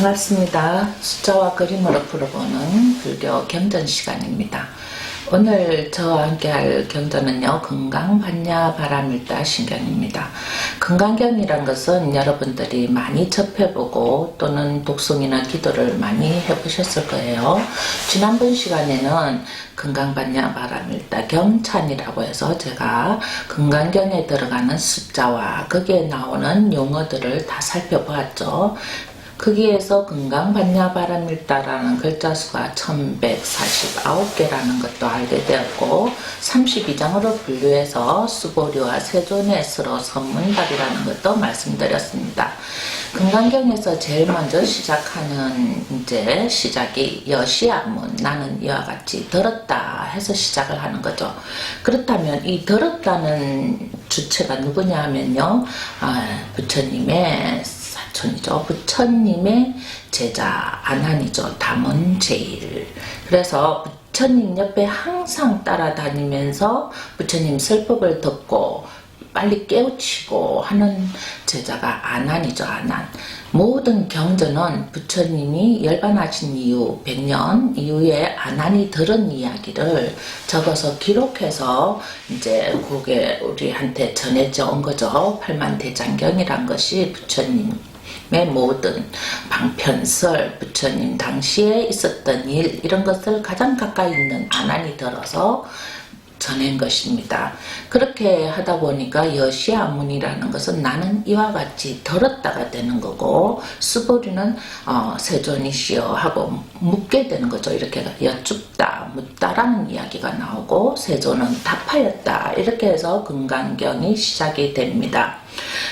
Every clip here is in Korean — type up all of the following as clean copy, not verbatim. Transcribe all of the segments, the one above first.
반갑습니다. 숫자와 그림으로 풀어보는 불교 경전 시간입니다. 오늘 저와 함께 할 경전은요, 금강반야바라밀다 신경입니다. 금강경이란 것은 여러분들이 많이 접해보고 또는 독송이나 기도를 많이 해보셨을 거예요. 지난번 시간에는 금강반야바라밀다 경찬이라고 해서 제가 금강경에 들어가는 숫자와 거기에 나오는 용어들을 다 살펴보았죠. 거기에서 금강반야바라밀다라는 글자수가 1149개라는 것도 알게 되었고 32장으로 분류해서 수보리와 세존의 스로 선문답이라는 것도 말씀드렸습니다. 금강경에서 제일 먼저 시작하는 시작이 여시아문, 나는 이와 같이 들었다 해서 시작을 하는 거죠. 그렇다면 이 들었다는 주체가 누구냐 하면요, 부처님의 사촌이죠. 부처님의 제자 안한이죠. 담은제일. 그래서 부처님 옆에 항상 따라다니면서 부처님 설법을 듣고 빨리 깨우치고 하는 제자가 안한이죠. 안한. 모든 경전은 부처님이 열반하신 이후 100년 이후에 안한이 들은 이야기를 적어서 기록해서 이제 그게 우리한테 전해져 온 거죠. 팔만대장경이란 것이 부처님의 모든 방편설, 부처님 당시에 있었던 일, 이런 것을 가장 가까이 있는 안한이 들어서 전한 것입니다. 그렇게 하다 보니까 여시아문이라는 것은 나는 이와 같이 들었다가 되는 거고, 수보리는 세존이시여 하고 묻게 되는 거죠. 이렇게 여쭙다, 묻다라는 이야기가 나오고, 세존은 답하였다, 이렇게 해서 금강경이 시작이 됩니다.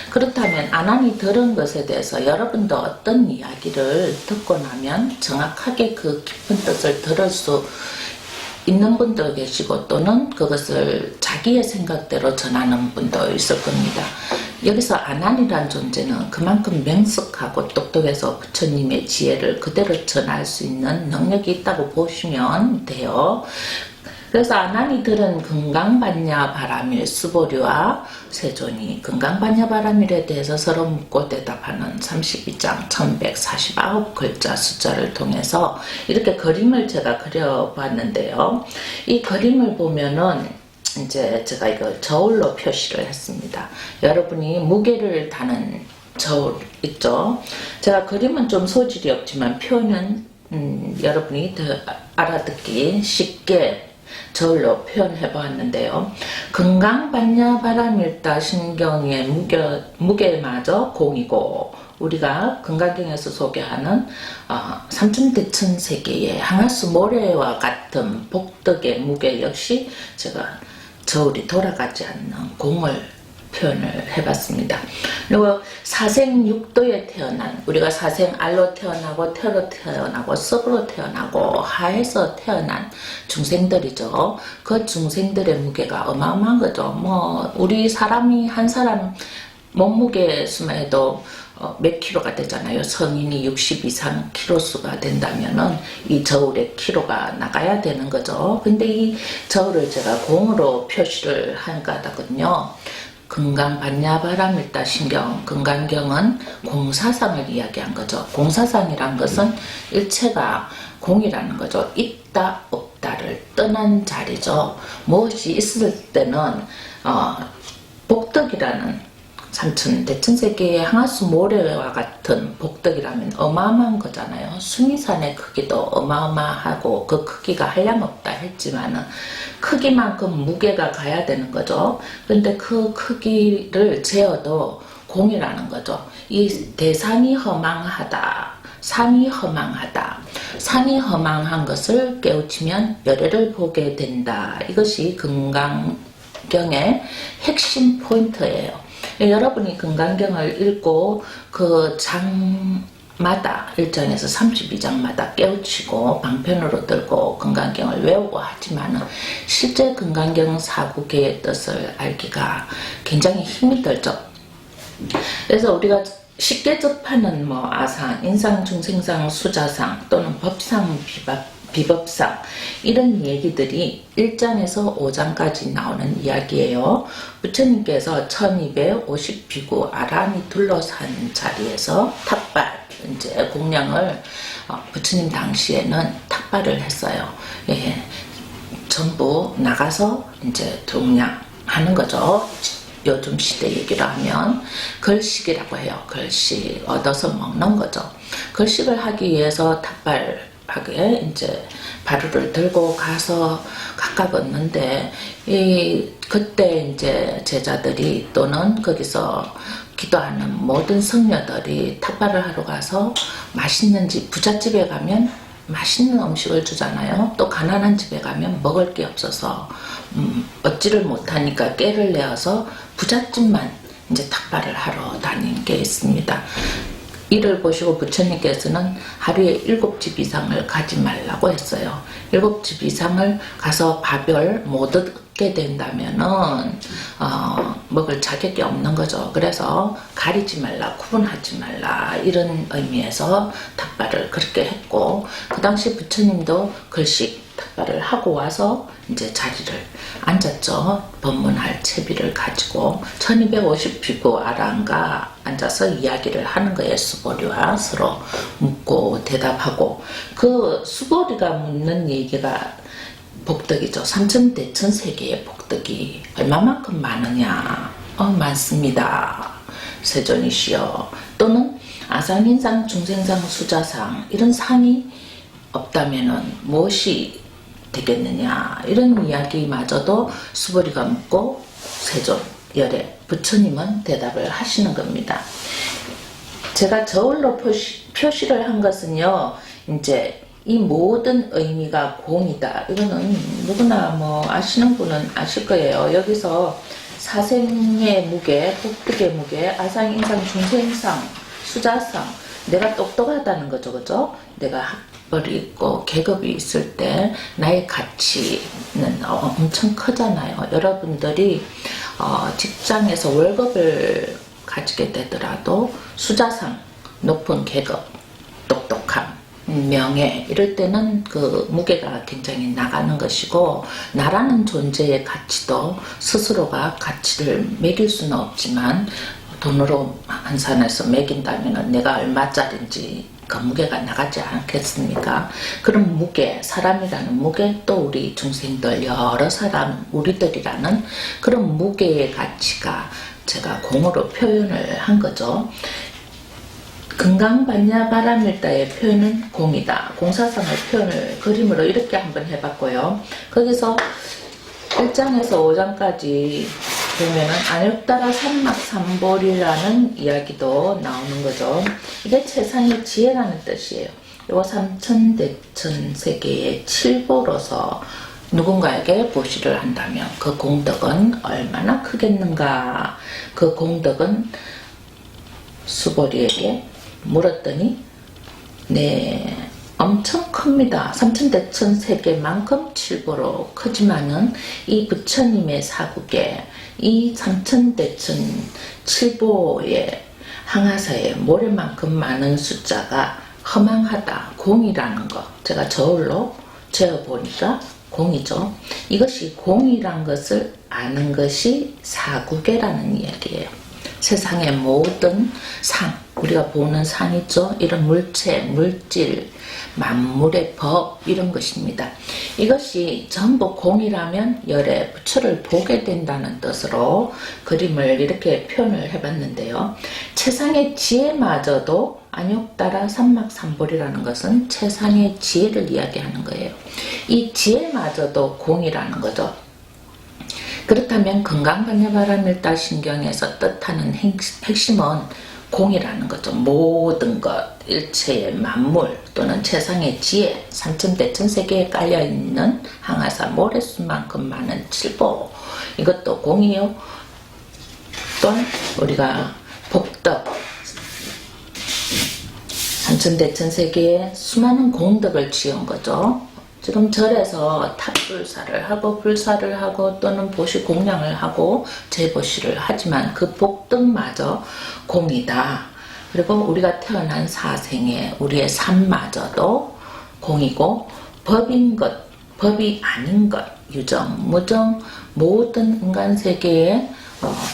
그렇다면 안한이 들은 것에 대해서 여러분도 어떤 이야기를 듣고 나면 정확하게 그 깊은 뜻을 들을 수 있는 분도 계시고 또는 그것을 자기의 생각대로 전하는 분도 있을 겁니다. 여기서 안한이란 존재는 그만큼 명석하고 똑똑해서 부처님의 지혜를 그대로 전할 수 있는 능력이 있다고 보시면 돼요. 그래서 안한이 들은 금강반야바라밀 수보리와 세존이 금강반야바라밀에 대해서 서로 묻고 대답하는 32장 1149글자 숫자를 통해서 이렇게 그림을 제가 그려봤는데요. 이 그림을 보면은 이제 제가 이걸 저울로 표시를 했습니다. 여러분이 무게를 다는 저울 있죠? 제가 그림은 좀 소질이 없지만 표현은 여러분이 더 알아듣기 쉽게 저울로 표현해 보았는데요. 금강반야바라밀다 신경의 무게마저 공이고, 우리가 금강경에서 소개하는 삼천대천세계의 항아수 모래와 같은 복덕의 무게 역시 제가 저울이 돌아가지 않는 공을 표현을 해봤습니다. 그리고 사생육도에 태어난, 우리가 사생 알로 태어나고 태로 태어나고 섭으로 태어나고 하에서 태어난 중생들이죠. 그 중생들의 무게가 어마어마한 거죠. 우리 사람이 한 사람 몸무게 수만 해도 몇 킬로가 되잖아요. 성인이 60 이상 킬로수가 된다면은 이 저울의 킬로가 나가야 되는 거죠. 근데 이 저울을 제가 공으로 표시를 한 거거든요. 금강반야바라밀다 신경, 금강경은 공사상을 이야기한 거죠. 공사상이란 것은 일체가 공이라는 거죠. 있다 없다를 떠난 자리죠. 무엇이 있을 때는 복덕이라는 삼천대천세계의 항아수 모래와 같은 복덕이라면 어마어마한 거잖아요. 수미산의 크기도 어마어마하고 그 크기가 한량없다 했지만은 크기만큼 무게가 가야 되는 거죠. 근데 그 크기를 재어도 공이라는 거죠. 이 대상이 허망하다, 상이 허망하다, 상이 허망한 것을 깨우치면 열애를 보게 된다. 이것이 금강경의 핵심 포인트예요. 여러분이 금강경을 읽고 그 장마다 1장에서 32장마다 깨우치고 방편으로 들고 금강경을 외우고 하지만 실제 금강경 사구계의 뜻을 알기가 굉장히 힘이 들죠. 그래서 우리가 쉽게 접하는 아상, 인상, 중생상, 수자상 또는 법상, 비법상 이런 얘기들이 1장에서 5장까지 나오는 이야기예요. 부처님께서 1250비구 아란이 둘러싼 자리에서 탑발 이제 공량을 부처님 당시에는 탁발을 했어요. 예, 전부 나가서 이제 동량하는 거죠. 요즘 시대 얘기로 하면 걸식이라고 해요. 걸식 얻어서 먹는 거죠. 걸식을 하기 위해서 탁발하게 이제 바루를 들고 가서 각각 얻는데 그때 이제 제자들이 또는 거기서 기도하는 모든 성녀들이 탁발을 하러 가서 맛있는 집 부잣집에 가면 맛있는 음식을 주잖아요. 또 가난한 집에 가면 먹을 게 없어서 얻지를 못하니까 깨를 내어서 부잣집만 이제 탁발을 하러 다닌 게 있습니다. 이를 보시고 부처님께서는 하루에 7집 이상을 가지 말라고 했어요. 7집 이상을 가서 밥을 못 얻게 된다면은 먹을 자격이 없는 거죠. 그래서 가리지 말라, 구분하지 말라 이런 의미에서 탁발을 그렇게 했고, 그 당시 부처님도 글식 탁발을 하고 와서 이제 자리를 앉았죠. 법문할 채비를 가지고 1250 비구 아랑과 앉아서 이야기를 하는 거예요. 수보리와 서로 묻고 대답하고, 그 수보리가 묻는 얘기가 복덕이죠. 삼천대천세계의 복덕이 얼마만큼 많으냐. 많습니다. 세존이시여. 또는 아상인상 중생상 수자상 이런 상이 없다면은 무엇이 되겠느냐, 이런 이야기마저도 수보리가 묻고 세존 열애 부처님은 대답을 하시는 겁니다. 제가 저울로 표시를 한 것은요, 이제 이 모든 의미가 공이다. 이거는 누구나 뭐 아시는 분은 아실 거예요. 여기서 사생의 무게, 복덕의 무게, 아상인상 중생상 수자상, 내가 똑똑하다는 거죠. 그죠? 내가 학벌이 있고 계급이 있을 때 나의 가치는 엄청 크잖아요. 여러분들이 직장에서 월급을 가지게 되더라도 수자상, 높은 계급, 똑똑함, 명예 이럴 때는 그 무게가 굉장히 나가는 것이고, 나라는 존재의 가치도 스스로가 가치를 매길 수는 없지만 돈으로 환산해서 매긴다면 내가 얼마짜린지 그 무게가 나가지 않겠습니까? 그런 무게, 사람이라는 무게, 또 우리 중생들 여러 사람 우리들이라는 그런 무게의 가치가 제가 공으로 표현을 한 거죠. 금강반야바라밀다의 표현은 공이다. 공사상의 표현을 그림으로 이렇게 한번 해봤고요. 거기서 1장에서 5장까지 보면은 안욕따라 삼막삼볼이라는 이야기도 나오는 거죠. 이게 최상의 지혜라는 뜻이에요. 이거 삼천대천 세계의 칠보로서 누군가에게 보시를 한다면 그 공덕은 얼마나 크겠는가. 그 공덕은 수보리에게 물었더니 네, 엄청 큽니다. 삼천대천 세계만큼 칠보로 크지만은 이 부처님의 사국에 이 삼천대천 칠보의 항아사에 모래만큼 많은 숫자가 허망하다. 공이라는 것. 제가 저울로 재어보니까 공이죠. 이것이 공이란 것을 아는 것이 사국계라는 이야기예요. 세상의 모든 상, 우리가 보는 상 있죠. 이런 물체, 물질, 만물의 법 이런 것입니다. 이것이 전부 공이라면 열애 부처를 보게 된다는 뜻으로 그림을 이렇게 표현을 해봤는데요. 최상의 지혜마저도 안욕따라 삼막삼볼이라는 것은 최상의 지혜를 이야기하는 거예요. 이 지혜마저도 공이라는 거죠. 그렇다면 금강반야바라밀다 신경에서 뜻하는 핵심은 공이라는 거죠. 모든 것, 일체의 만물 또는 최상의 지혜, 삼천대천세계에 깔려있는 항아사 모래수만큼 많은 칠보, 이것도 공이요. 또는 우리가 복덕, 삼천대천세계에 수많은 공덕을 지은 거죠. 지금 절에서 탑불사를 하고 불사를 하고 또는 보시 공양을 하고 재보시를 하지만 그 복덕마저 공이다. 그리고 우리가 태어난 사생에 우리의 삶마저도 공이고, 법인 것, 법이 아닌 것, 유정, 무정, 모든 인간세계에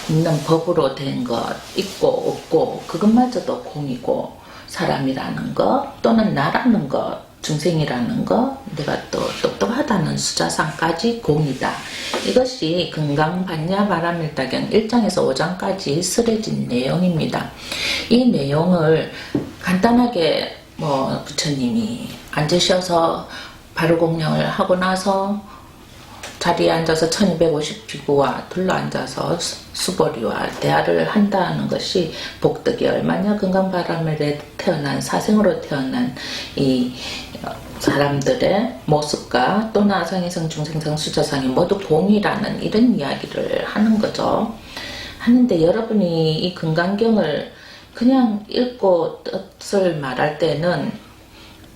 있는 법으로 된 것 있고 없고 그것마저도 공이고, 사람이라는 것 또는 나라는 것, 중생이라는 것, 내가 또 똑똑하다는 수자상까지 공이다. 이것이 금강반야바라밀다경 1장에서 5장까지 쓰여진 내용입니다. 이 내용을 간단하게 부처님이 앉으셔서 바로공양을 하고 나서 자리에 앉아서 1250비구와 둘러앉아서 수보리와 대화를 한다는 것이 복덕이 얼마냐, 금강바라밀에 태어난 사생으로 태어난 이 사람들의 모습과 또는 아상이성, 중생성, 수자상이 모두 공이라는 이런 이야기를 하는 거죠. 하는데 여러분이 이 금강경을 그냥 읽고 뜻을 말할 때는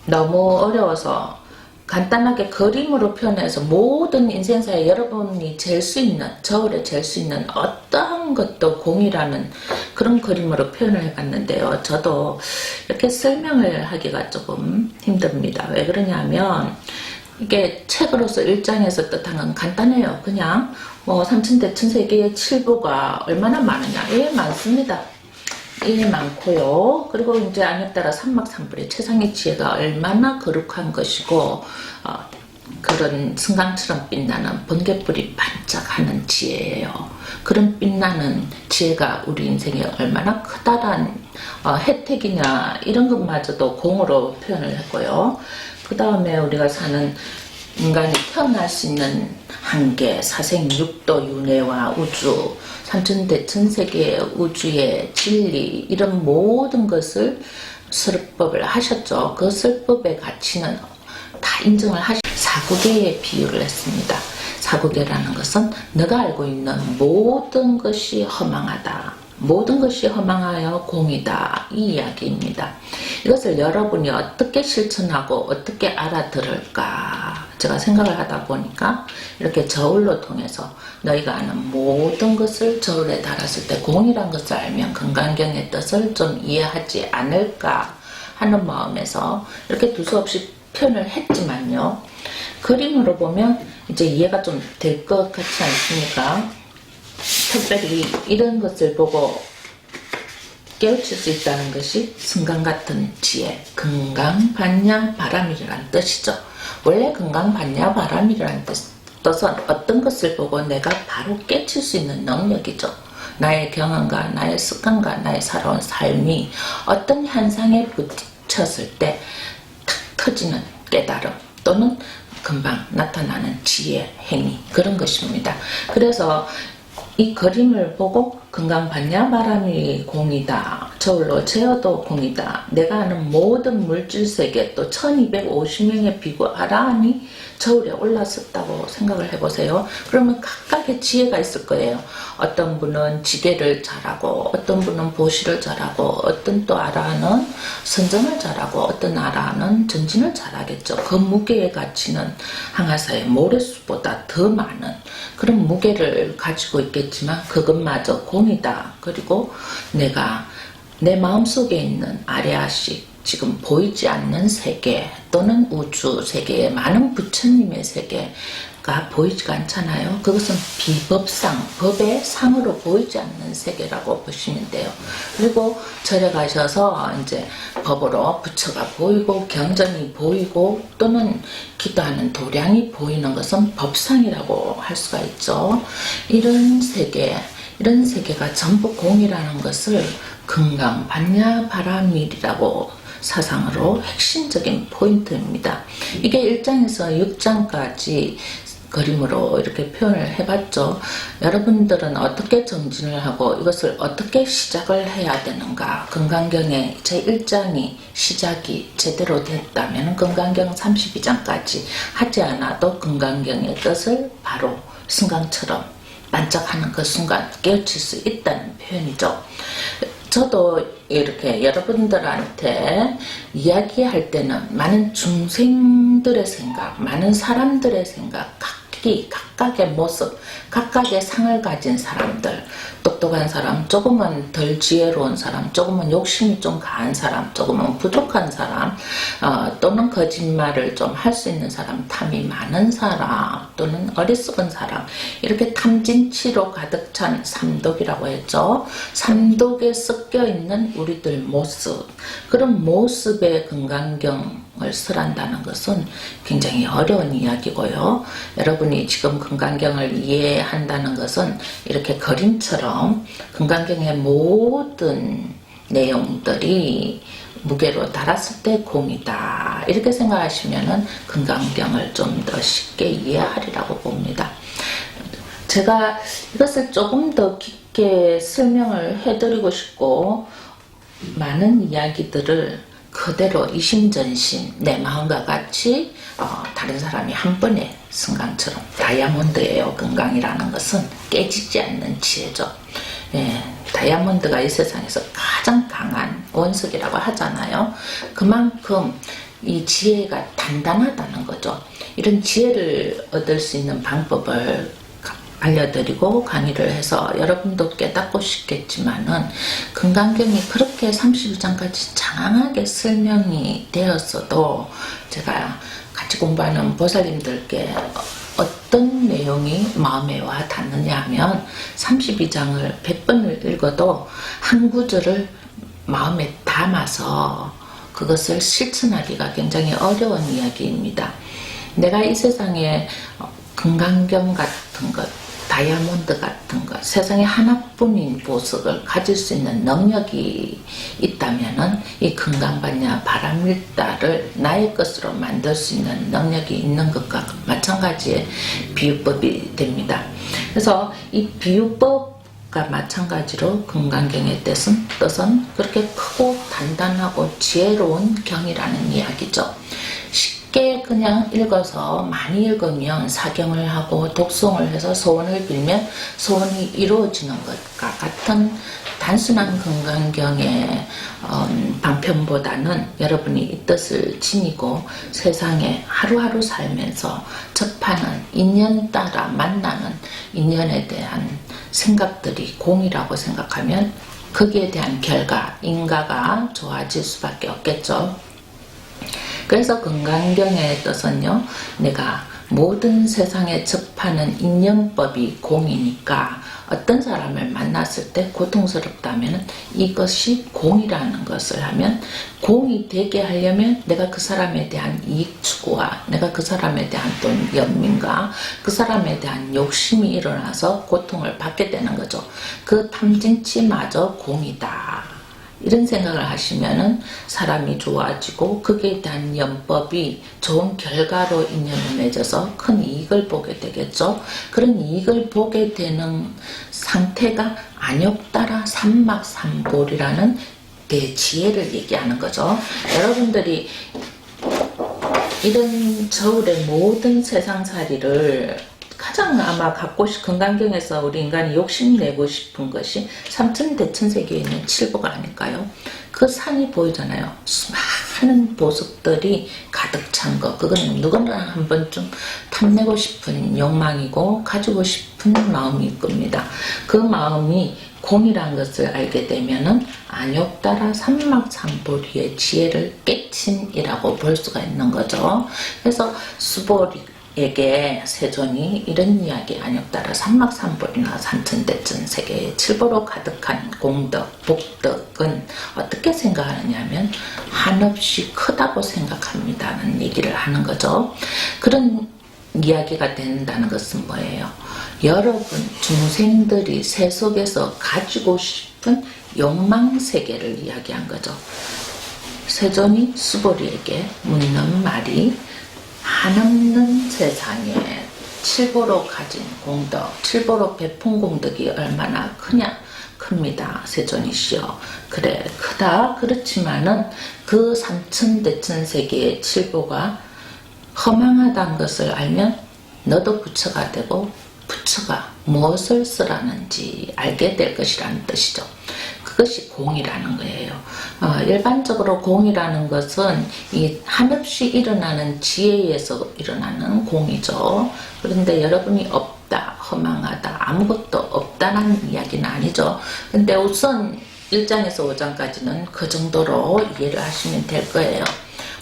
너무 어려워서 간단하게 그림으로 표현해서 모든 인생사에 여러분이 잴 수 있는, 저울에 잴 수 있는 어떠한 것도 공이라는 그런 그림으로 표현을 해봤는데요. 저도 이렇게 설명을 하기가 조금 힘듭니다. 왜 그러냐면 이게 책으로서 1장에서 뜻하는 건 간단해요. 그냥 삼천대천세계의 칠부가 얼마나 많으냐. 예, 많습니다. 예, 많고요. 그리고 이제 안에 따라 삼막삼불의 최상의 지혜가 얼마나 거룩한 것이고 그런 승강처럼 빛나는 번개불이 반짝하는 지혜예요. 그런 빛나는 지혜가 우리 인생에 얼마나 크다란 혜택이냐, 이런 것마저도 공으로 표현을 했고요. 그 다음에 우리가 사는 인간이 태어날 수 있는 한계, 사생, 육도, 윤회와 우주, 삼천대천세계의 우주의 진리, 이런 모든 것을 설법을 하셨죠. 그 설법의 가치는 다 인정을 사구계에 비유를 했습니다. 사구계라는 것은 너가 알고 있는 모든 것이 허망하다, 모든 것이 허망하여 공이다, 이 이야기입니다. 이것을 여러분이 어떻게 실천하고 어떻게 알아들을까, 제가 생각을 하다 보니까 이렇게 저울로 통해서 너희가 아는 모든 것을 저울에 달았을 때 공이란 것을 알면 금강경의 뜻을 좀 이해하지 않을까 하는 마음에서 이렇게 두서없이 표현을 했지만요, 그림으로 보면 이제 이해가 좀 될 것 같지 않습니까? 특별히 이런 것을 보고 깨우칠 수 있다는 것이 승강같은 지혜, 금강반야바라밀이라는 뜻이죠. 원래 금강반야바라밀이라는 뜻은 어떤 것을 보고 내가 바로 깨칠 수 있는 능력이죠. 나의 경험과 나의 습관과 나의 살아온 삶이 어떤 현상에 부딪혔을 때 탁 터지는 깨달음 또는 금방 나타나는 지혜, 행위, 그런 것입니다. 그래서 이 그림을 보고 금강반야바라밀이 공이다, 저울로 재어도 공이다, 내가 아는 모든 물질세계 또 1250명의 비구 아라함이 저울에 올랐었다고 생각을 해보세요. 그러면 각각의 지혜가 있을 거예요. 어떤 분은 지게를 잘하고, 어떤 분은 보시를 잘하고, 어떤 또 아라는 선정을 잘하고, 어떤 아라는 전진을 잘하겠죠. 그 무게의 가치는 항아사의 모래수보다 더 많은 그런 무게를 가지고 있겠지만 그것마저 공이다. 그리고 내가 내 마음속에 있는 아래아식, 지금 보이지 않는 세계 또는 우주 세계의 많은 부처님의 세계가 보이지가 않잖아요. 그것은 비법상, 법의 상으로 보이지 않는 세계라고 보시면 돼요. 그리고 절에 가셔서 이제 법으로 부처가 보이고 경전이 보이고 또는 기도하는 도량이 보이는 것은 법상이라고 할 수가 있죠. 이런 세계가 전부 공이라는 것을 금강반야바라밀이라고 사상으로 핵심적인 포인트입니다. 이게 1장에서 6장까지 그림으로 이렇게 표현을 해봤죠. 여러분들은 어떻게 정진을 하고 이것을 어떻게 시작을 해야 되는가, 금강경의 제1장이 시작이 제대로 됐다면 금강경 32장까지 하지 않아도 금강경의 뜻을 바로 승강처럼 반짝하는 그 순간 깨우칠 수 있다는 표현이죠. 저도 이렇게 여러분들한테 이야기할 때는 많은 중생들의 생각, 많은 사람들의 생각, 각 특히 각각의 모습, 각각의 상을 가진 사람들, 똑똑한 사람, 조금은 덜 지혜로운 사람, 조금은 욕심이 좀 강한 사람, 조금은 부족한 사람, 또는 거짓말을 좀 할 수 있는 사람, 탐이 많은 사람, 또는 어리석은 사람, 이렇게 탐진치로 가득 찬 삼독이라고 했죠. 삼독에 섞여 있는 우리들 모습, 그런 모습의 금강경을 설한다는 것은 굉장히 어려운 이야기고요. 여러분이 지금 금강경을 이해한다는 것은 이렇게 그림처럼 금강경의 모든 내용들이 무게로 달았을 때 공이다, 이렇게 생각하시면은 금강경을 좀 더 쉽게 이해하리라고 봅니다. 제가 이것을 조금 더 깊게 설명을 해드리고 싶고, 많은 이야기들을 그대로 이심전심 내 마음과 같이 다른 사람이 한 번에 승강처럼, 다이아몬드예요. 금강이라는 것은 깨지지 않는 지혜죠. 예, 다이아몬드가 이 세상에서 가장 강한 원석이라고 하잖아요. 그만큼 이 지혜가 단단하다는 거죠. 이런 지혜를 얻을 수 있는 방법을 알려드리고 강의를 해서 여러분도 깨닫고 싶겠지만은, 금강경이 그렇게 32장까지 장황하게 설명이 되었어도 제가 같이 공부하는 보살님들께 어떤 내용이 마음에 와 닿느냐 하면, 32장을 100번을 읽어도 한 구절을 마음에 담아서 그것을 실천하기가 굉장히 어려운 이야기입니다. 내가 이 세상에 금강경 같은 것, 다이아몬드 같은 것, 세상에 하나뿐인 보석을 가질 수 있는 능력이 있다면은 이 금강반야 바람일다를 나의 것으로 만들 수 있는 능력이 있는 것과 마찬가지의 비유법이 됩니다. 그래서 이 비유법과 마찬가지로 금강경의 뜻은 그렇게 크고 단단하고 지혜로운 경이라는 이야기죠. 쉽게 그냥 읽어서 많이 읽으면 사경을 하고 독송을 해서 소원을 빌면 소원이 이루어지는 것과 같은 단순한 금강경의 방편보다는 여러분이 이 뜻을 지니고 세상에 하루하루 살면서 접하는 인연 따라 만나는 인연에 대한 생각들이 공이라고 생각하면 거기에 대한 결과, 인가가 좋아질 수밖에 없겠죠. 그래서 금강경의 뜻은요, 내가 모든 세상에 접하는 인연법이 공이니까 어떤 사람을 만났을 때 고통스럽다면 이것이 공이라는 것을 하면, 공이 되게 하려면 내가 그 사람에 대한 이익 추구와 내가 그 사람에 대한 또 연민과 그 사람에 대한 욕심이 일어나서 고통을 받게 되는 거죠. 그 탐진치마저 공이다, 이런 생각을 하시면은 사람이 좋아지고 거기에 대한 연법이 좋은 결과로 인연을 맺어서 큰 이익을 보게 되겠죠. 그런 이익을 보게 되는 상태가 안욕따라 삼막삼볼이라는 대지혜를 얘기하는 거죠. 여러분들이 이런 저울의 모든 세상살이를 가장 아마 갖고 싶은, 금강경에서 우리 인간이 욕심내고 싶은 것이 삼천대천세계에 있는 칠보가 아닐까요? 그 산이 보이잖아요. 수많은 보석들이 가득 찬 거, 그건 누구나 한 번쯤 탐내고 싶은 욕망이고 가지고 싶은 마음일 겁니다. 그 마음이 공이란 것을 알게 되면은 안욕따라 삼막삼보리의 지혜를 깨친이라고 볼 수가 있는 거죠. 그래서 수보리에게 세존이 이런 이야기, 안욕따라 삼막삼보리나 삼천대천 세계의 칠보로 가득한 공덕, 복덕은 어떻게 생각하느냐면 한없이 크다고 생각합니다는 얘기를 하는 거죠. 그런 이야기가 된다는 것은 뭐예요? 여러분 중생들이 세속에서 가지고 싶은 욕망세계를 이야기한 거죠. 세존이 수보리에게 묻는 말이, 한없는 세상에 칠보로 가진 공덕, 칠보로 베푼 공덕이 얼마나 큽니다. 세존이시여. 그래, 크다. 그렇지만은 그 삼천대천세계의 칠보가 허망하다는 것을 알면 너도 부처가 되고 부처가 무엇을 쓰라는지 알게 될 것이라는 뜻이죠. 그것이 공이라는 거예요. 일반적으로 공이라는 것은 이 한없이 일어나는 지혜에서 일어나는 공이죠. 그런데 여러분이 없다, 허망하다, 아무것도 없다는 이야기는 아니죠. 근데 우선 1장에서 5장까지는 그 정도로 이해를 하시면 될 거예요.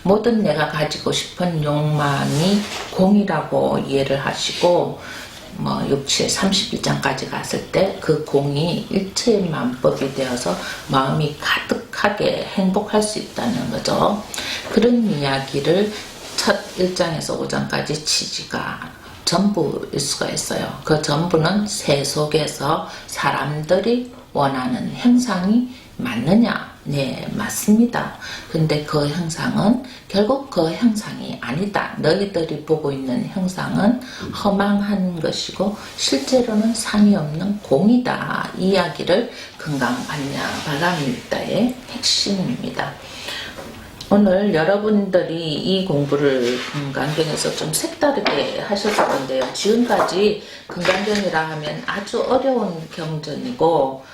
모든 내가 가지고 싶은 욕망이 공이라고 이해를 하시고 6, 7, 31장까지 갔을 때 그 공이 일체의 만법이 되어서 마음이 가득하게 행복할 수 있다는 거죠. 그런 이야기를 첫 1장에서 5장까지 취지가 전부일 수가 있어요. 그 전부는 새 속에서 사람들이 원하는 형상이 맞느냐? 네, 맞습니다. 근데 그 형상은 결국 그 형상이 아니다. 너희들이 보고 있는 형상은 허망한 것이고 실제로는 상이 없는 공이다. 이 이야기를 금강반야바라밀다의 핵심입니다. 오늘 여러분들이 이 공부를 금강경에서 좀 색다르게 하셨을 건데요. 지금까지 금강경이라 하면 아주 어려운 경전이고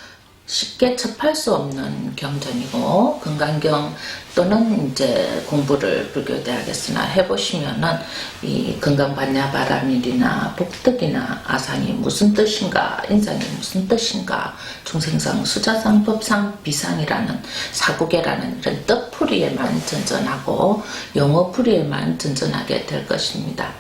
쉽게 접할 수 없는 경전이고, 금강경 또는 이제 공부를 불교대학에서나 해보시면은 이 금강반야바라밀이나 복덕이나 아상이 무슨 뜻인가, 인상이 무슨 뜻인가, 중생상, 수자상, 법상, 비상이라는 사구계라는 이런 뜻풀이에만 전전하고 용어풀이에만 전전하게 될 것입니다.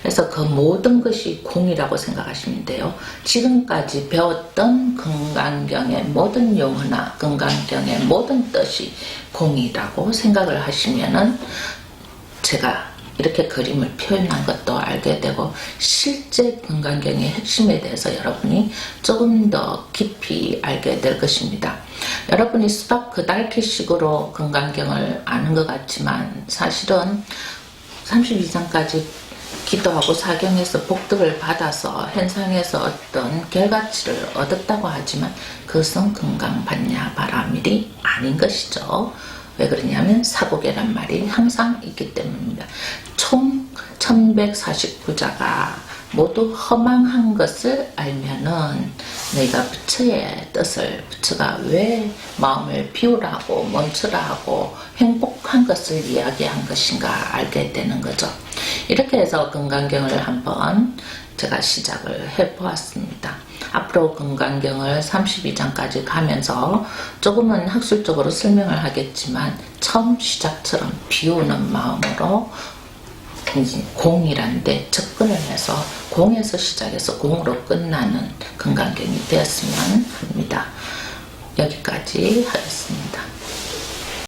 그래서 그 모든 것이 공이라고 생각하시면 돼요. 지금까지 배웠던 금강경의 모든 용어나 금강경의 모든 뜻이 공이라고 생각을 하시면은 제가 이렇게 그림을 표현한 것도 알게 되고 실제 금강경의 핵심에 대해서 여러분이 조금 더 깊이 알게 될 것입니다. 여러분이 수박 그달기식으로 금강경을 아는 것 같지만 사실은 32장까지 기도하고 사경에서 복덕을 받아서 현상에서 어떤 결과치를 얻었다고 하지만 그것은 금강반야바라밀이 아닌 것이죠. 왜 그러냐면 사고계란 말이 항상 있기 때문입니다. 총 1149자가 모두 허망한 것을 알면은 내가 부처의 뜻을, 부처가 왜 마음을 비우라고 멈추라고 행복한 것을 이야기한 것인가 알게 되는 거죠. 이렇게 해서 금강경을 한번 제가 시작을 해보았습니다. 앞으로 금강경을 32장까지 가면서 조금은 학술적으로 설명을 하겠지만 처음 시작처럼 비우는 마음으로 공이란데 접근을 해서 공에서 시작해서 공으로 끝나는 금강경이 되었으면 합니다. 여기까지 하겠습니다.